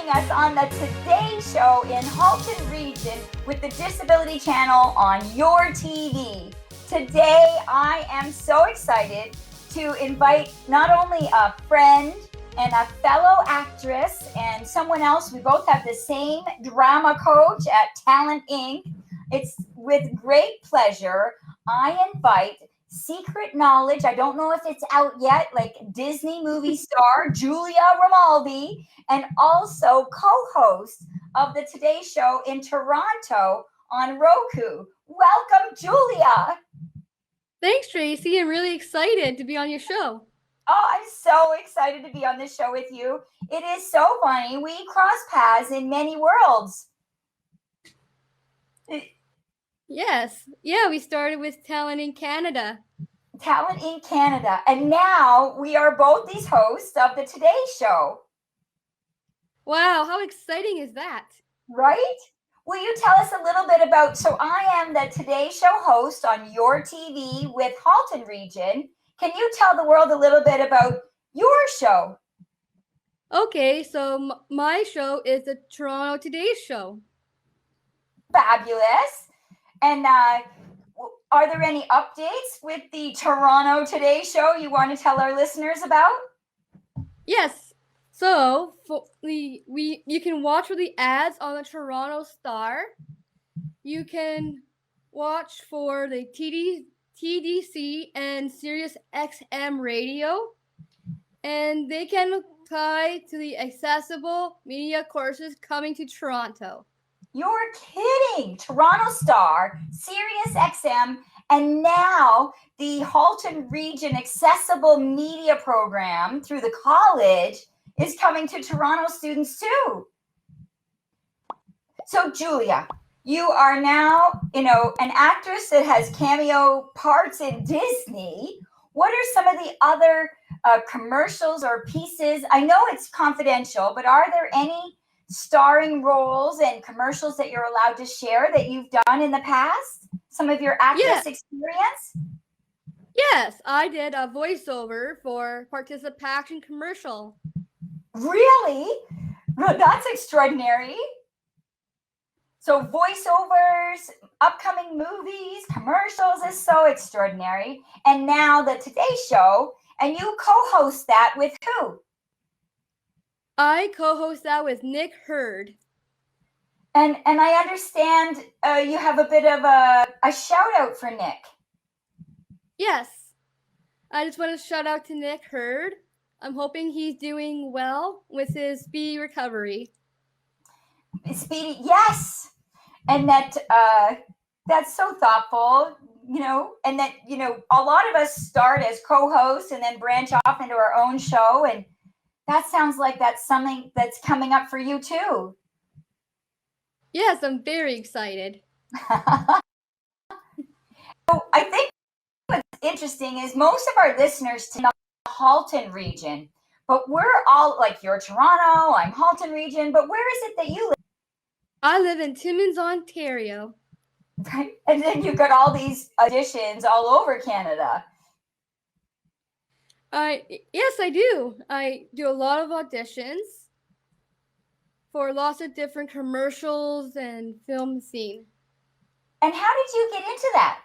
us on the Today Show in Halton Region with the Disability Channel on your TV. Today, I am so excited to invite not only a friend and a fellow actress and someone else. We both have the same drama coach at Talent Inc. It's with great pleasure I invite Secret Knowledge, I don't know if it's out yet, like Disney movie star Julia Romualdi, and also co-host of the Today Show in Toronto on Roku. Welcome, Julia. Thanks, Tracy. I'm really excited to be on your show. Oh, I'm so excited to be on this show with you. It is so funny. We cross paths in many worlds. Yes. Yeah, we started with Talent in Canada. Talent in Canada. And now we are both these hosts of the Today Show. Wow, how exciting is that? Right? Will you tell us a little bit about, so I am the Today Show host on your TV with Halton Region. Can you tell the world a little bit about your show? Okay, so my show is the Toronto Today Show. Fabulous. And are there any updates with the Toronto Today Show you want to tell our listeners about? Yes. So you can watch for the ads on the Toronto Star. You can watch for the TDC and Sirius XM radio, and they can apply to the accessible media courses coming to Toronto. You're kidding. Toronto Star, Sirius XM, and now the Halton Region Accessible Media Program through the college is coming to Toronto students too. So Julia, you are now, an actress that has cameo parts in Disney. What are some of the other commercials or pieces? I know it's confidential, but are there any starring roles and commercials that you're allowed to share that you've done in the past? Some of your actress experience? Yes, I did a voiceover for participation commercial. Really? Well, that's extraordinary. So voiceovers, upcoming movies, commercials is so extraordinary. And now the Today Show, and you co-host that with who? I co-host that with Nick Hurd. And I understand you have a bit of a shout out for Nick. Yes. I just want to shout out to Nick Hurd. I'm hoping he's doing well with his speedy recovery. Speedy, yes. And that that's so thoughtful, and that, a lot of us start as co-hosts and then branch off into our own show. And that sounds like that's something that's coming up for you too. Yes, I'm very excited. So I think what's interesting is most of our listeners to the Halton region, but we're all like, you're Toronto, I'm Halton region, but where is it that you live? I live in Timmins, Ontario. Right? And then you've got all these auditions all over Canada. Yes, I do. I do a lot of auditions for lots of different commercials and film scene. And how did you get into that?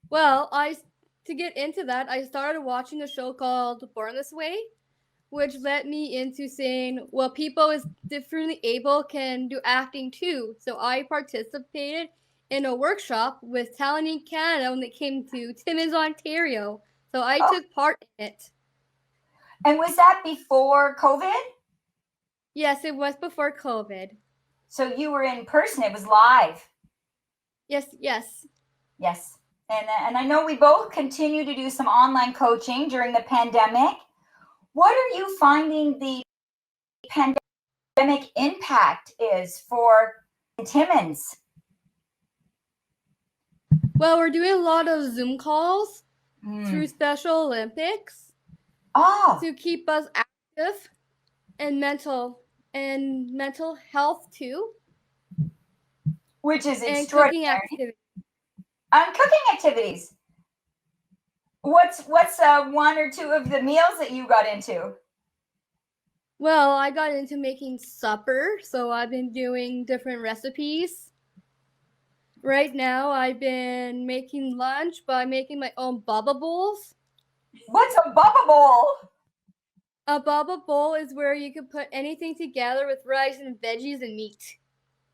Well, to get into that, I started watching a show called Born This Way, which led me into saying, well, people is differently able can do acting too. So I participated in a workshop with Talent in Canada when it came to Timmins, Ontario. So I took part in it. And was that before COVID? Yes, it was before COVID. So you were in person, it was live? Yes. Yes. And I know we both continue to do some online coaching during the pandemic. What are you finding the pandemic impact is for Timmins? Well, we're doing a lot of Zoom calls through Special Olympics to keep us active and mental health too. Which is and extraordinary. Cooking activities. What's one or two of the meals that you got into? Well, I got into making supper, so I've been doing different recipes. Right now, I've been making lunch by making my own baba bowls. What's a bubba bowl? A baba bowl is where you can put anything together with rice and veggies and meat.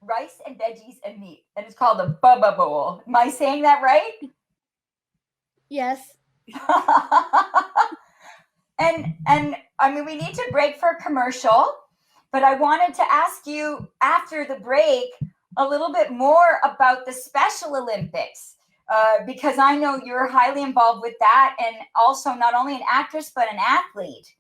Rice and veggies and meat. And it's called a bubba bowl. Am I saying that right? Yes. and I mean, we need to break for a commercial, but I wanted to ask you after the break a little bit more about the Special Olympics, because I know you're highly involved with that, and also not only an actress but an athlete.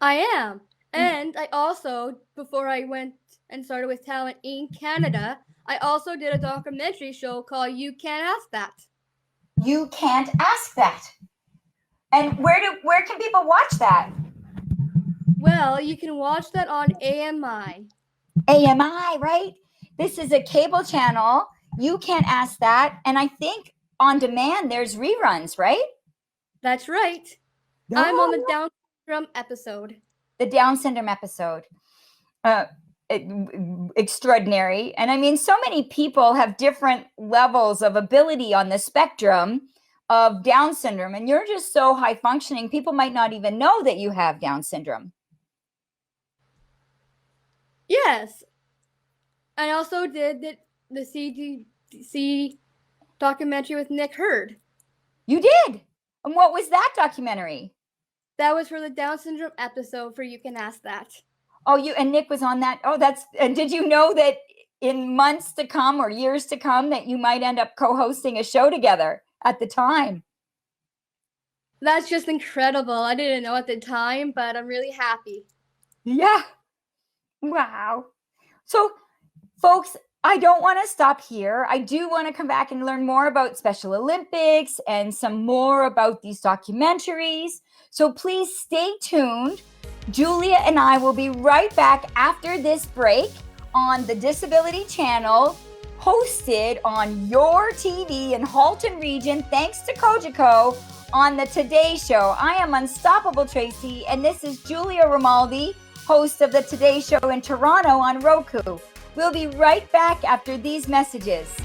I am. And I also, before I went and started with Talent in Canada, I also did a documentary show called You Can't Ask That. You Can't Ask That. And where can people watch that? Well, you can watch that on AMI. AMI, right? This is a cable channel. You Can't Ask That. And I think on demand there's reruns, right? That's right. I'm on the Down syndrome episode. The Down syndrome episode. Extraordinary. And I mean, so many people have different levels of ability on the spectrum of Down syndrome, and you're just so high functioning, people might not even know that you have Down syndrome. Yes. I also did the TDC documentary with Nick Hurd. You did? And what was that documentary? That was for the Down syndrome episode for You Can Ask That. Oh, you and Nick was on that. Oh, and did you know that in months to come or years to come that you might end up co-hosting a show together at the time? That's just incredible. I didn't know at the time, but I'm really happy. Yeah. Wow. So, folks, I don't want to stop here. I do want to come back and learn more about Special Olympics and some more about these documentaries. So please stay tuned. Julia and I will be right back after this break on the Disability Channel, hosted on your TV in Halton Region, thanks to Kojiko, on the Today Show. I am Unstoppable Tracy, and this is Julia Romualdi, host of the Today Show in Toronto on Roku. We'll be right back after these messages.